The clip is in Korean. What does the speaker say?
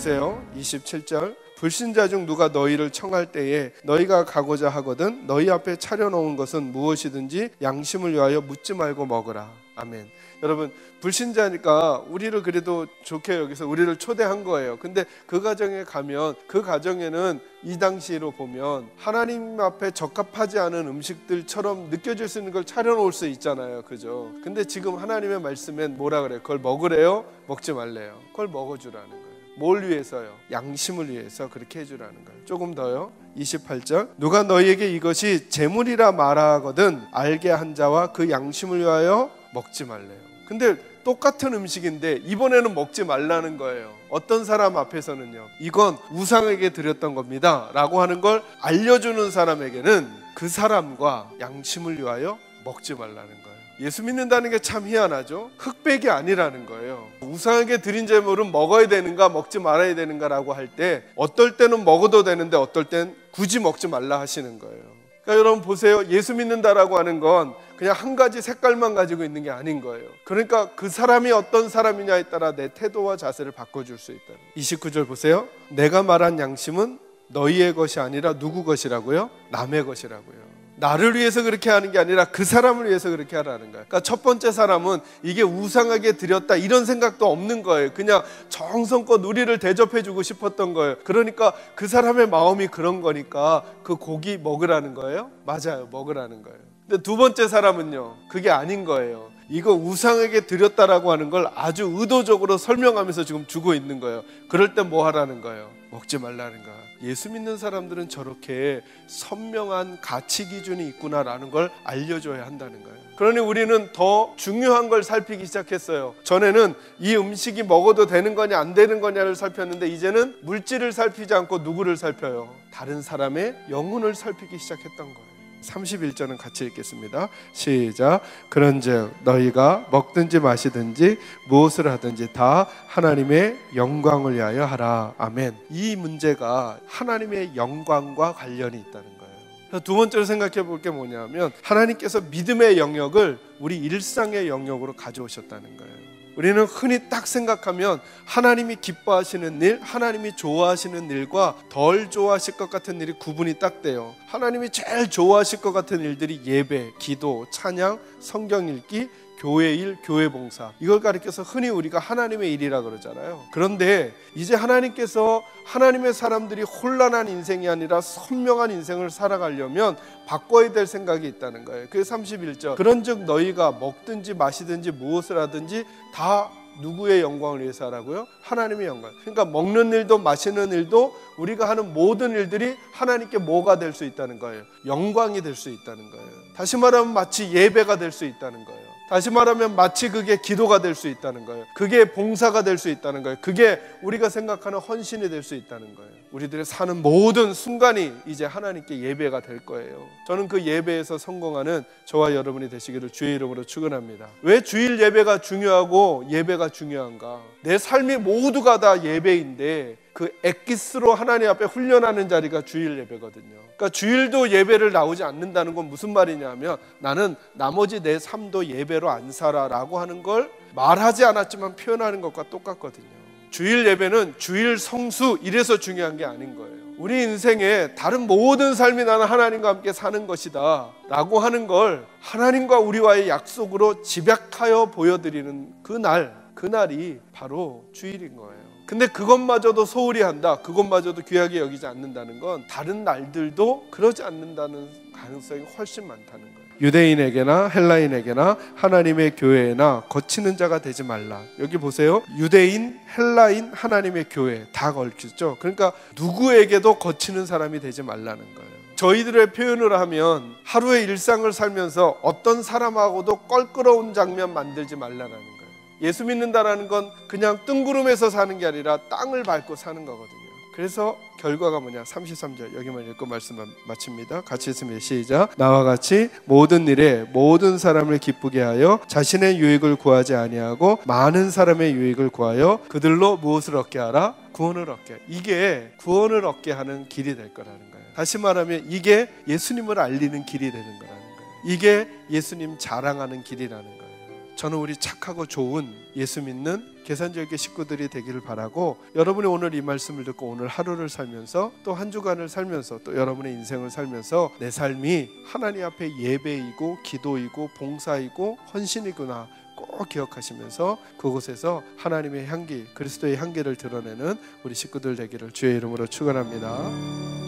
보세요. 27절. 불신자 중 누가 너희를 청할 때에 너희가 가고자 하거든 너희 앞에 차려놓은 것은 무엇이든지 양심을 위하여 묻지 말고 먹으라. 아멘. 여러분, 불신자니까 우리를 그래도 좋게 여기서 우리를 초대한 거예요. 근데 그 가정에 가면 그 가정에는 이 당시로 보면 하나님 앞에 적합하지 않은 음식들처럼 느껴질 수 있는 걸 차려놓을 수 있잖아요. 그죠? 근데 지금 하나님의 말씀엔 뭐라 그래요? 그걸 먹으래요? 먹지 말래요? 그걸 먹어주라는 거예요. 뭘 위해서요? 양심을 위해서 그렇게 해주라는 거예요. 조금 더요. 28절. 누가 너희에게 이것이 재물이라 말하거든 알게 한 자와 그 양심을 위하여 먹지 말래요. 근데 똑같은 음식인데 이번에는 먹지 말라는 거예요. 어떤 사람 앞에서는요, 이건 우상에게 드렸던 겁니다 라고 하는 걸 알려주는 사람에게는 그 사람과 양심을 위하여 먹지 말라는 거예요. 예수 믿는다는 게 참 희한하죠. 흑백이 아니라는 거예요. 우상에게 드린 제물은 먹어야 되는가 먹지 말아야 되는가라고 할 때 어떨 때는 먹어도 되는데 어떨 땐 굳이 먹지 말라 하시는 거예요. 그러니까 여러분 보세요. 예수 믿는다라고 하는 건 그냥 한 가지 색깔만 가지고 있는 게 아닌 거예요. 그러니까 그 사람이 어떤 사람이냐에 따라 내 태도와 자세를 바꿔줄 수 있다는. 29절 보세요. 내가 말한 양심은 너희의 것이 아니라 누구 것이라고요? 남의 것이라고요. 나를 위해서 그렇게 하는 게 아니라 그 사람을 위해서 그렇게 하라는 거예요. 그러니까 첫 번째 사람은 이게 우상하게 드렸다 이런 생각도 없는 거예요. 그냥 정성껏 우리를 대접해주고 싶었던 거예요. 그러니까 그 사람의 마음이 그런 거니까 그 고기 먹으라는 거예요. 맞아요, 먹으라는 거예요. 근데 두 번째 사람은요, 그게 아닌 거예요. 이거 우상에게 드렸다라고 하는 걸 아주 의도적으로 설명하면서 지금 주고 있는 거예요. 그럴 때 뭐 하라는 거예요? 먹지 말라는 거예요. 예수 믿는 사람들은 저렇게 선명한 가치 기준이 있구나라는 걸 알려줘야 한다는 거예요. 그러니 우리는 더 중요한 걸 살피기 시작했어요. 전에는 이 음식이 먹어도 되는 거냐 안 되는 거냐를 살폈는데 이제는 물질을 살피지 않고 누구를 살펴요? 다른 사람의 영혼을 살피기 시작했던 거예요. 31절은 같이 읽겠습니다. 시작. 그런즉 너희가 먹든지 마시든지 무엇을 하든지 다 하나님의 영광을 위하여 하라. 아멘. 이 문제가 하나님의 영광과 관련이 있다는 거예요. 두 번째로 생각해 볼 게 뭐냐면 하나님께서 믿음의 영역을 우리 일상의 영역으로 가져오셨다는 거예요. 우리는 흔히 딱 생각하면 하나님이 기뻐하시는 일, 하나님이 좋아하시는 일과 덜 좋아하실 것 같은 일이 구분이 딱 돼요. 하나님이 제일 좋아하실 것 같은 일들이 예배, 기도, 찬양, 성경 읽기, 교회 일, 교회 봉사, 이걸 가리켜서 흔히 우리가 하나님의 일이라 그러잖아요. 그런데 이제 하나님께서 하나님의 사람들이 혼란한 인생이 아니라 선명한 인생을 살아가려면 바꿔야 될 생각이 있다는 거예요. 그게 31절. 그런즉 너희가 먹든지 마시든지 무엇을 하든지 다 누구의 영광을 위해서 하라고요? 하나님의 영광. 그러니까 먹는 일도 마시는 일도 우리가 하는 모든 일들이 하나님께 뭐가 될 수 있다는 거예요? 영광이 될 수 있다는 거예요. 다시 말하면 마치 예배가 될 수 있다는 거예요. 다시 말하면 마치 그게 기도가 될 수 있다는 거예요. 그게 봉사가 될 수 있다는 거예요. 그게 우리가 생각하는 헌신이 될 수 있다는 거예요. 우리들의 사는 모든 순간이 이제 하나님께 예배가 될 거예요. 저는 그 예배에서 성공하는 저와 여러분이 되시기를 주의 이름으로 축원합니다. 왜 주일 예배가 중요하고 예배가 중요한가? 내 삶이 모두가 다 예배인데 그 엑기스로 하나님 앞에 훈련하는 자리가 주일 예배거든요. 그러니까 주일도 예배를 나오지 않는다는 건 무슨 말이냐면 나는 나머지 내 삶도 예배로 안 살아라고 하는 걸 말하지 않았지만 표현하는 것과 똑같거든요. 주일 예배는 주일 성수 이래서 중요한 게 아닌 거예요. 우리 인생에 다른 모든 삶이 나는 하나님과 함께 사는 것이다 라고 하는 걸 하나님과 우리와의 약속으로 집약하여 보여드리는 그날이 바로 주일인 거예요. 근데 그것마저도 소홀히 한다, 그것마저도 귀하게 여기지 않는다는 건 다른 날들도 그러지 않는다는 가능성이 훨씬 많다는 거예요. 유대인에게나 헬라인에게나 하나님의 교회나 거치는 자가 되지 말라. 여기 보세요. 유대인, 헬라인, 하나님의 교회 다 걸쳤죠. 그러니까 누구에게도 거치는 사람이 되지 말라는 거예요. 저희들의 표현을 하면 하루의 일상을 살면서 어떤 사람하고도 껄끄러운 장면 만들지 말라는 거예요. 예수 믿는다라는 건 그냥 뜬구름에서 사는 게 아니라 땅을 밟고 사는 거거든요. 그래서 결과가 뭐냐? 33절 여기만 읽고 말씀 마칩니다. 같이 읽습니다. 시작. 나와 같이 모든 일에 모든 사람을 기쁘게 하여 자신의 유익을 구하지 아니하고 많은 사람의 유익을 구하여 그들로 무엇을 얻게 하라? 구원을 얻게. 이게 구원을 얻게 하는 길이 될 거라는 거예요. 다시 말하면 이게 예수님을 알리는 길이 되는 거라는 거예요. 이게 예수님 자랑하는 길이라는 거예요. 저는 우리 착하고 좋은 예수 믿는 계산지역의 식구들이 되기를 바라고, 여러분이 오늘 이 말씀을 듣고 오늘 하루를 살면서 또 한 주간을 살면서 또 여러분의 인생을 살면서 내 삶이 하나님 앞에 예배이고 기도이고 봉사이고 헌신이구나 꼭 기억하시면서 그곳에서 하나님의 향기, 그리스도의 향기를 드러내는 우리 식구들 되기를 주의 이름으로 축원합니다.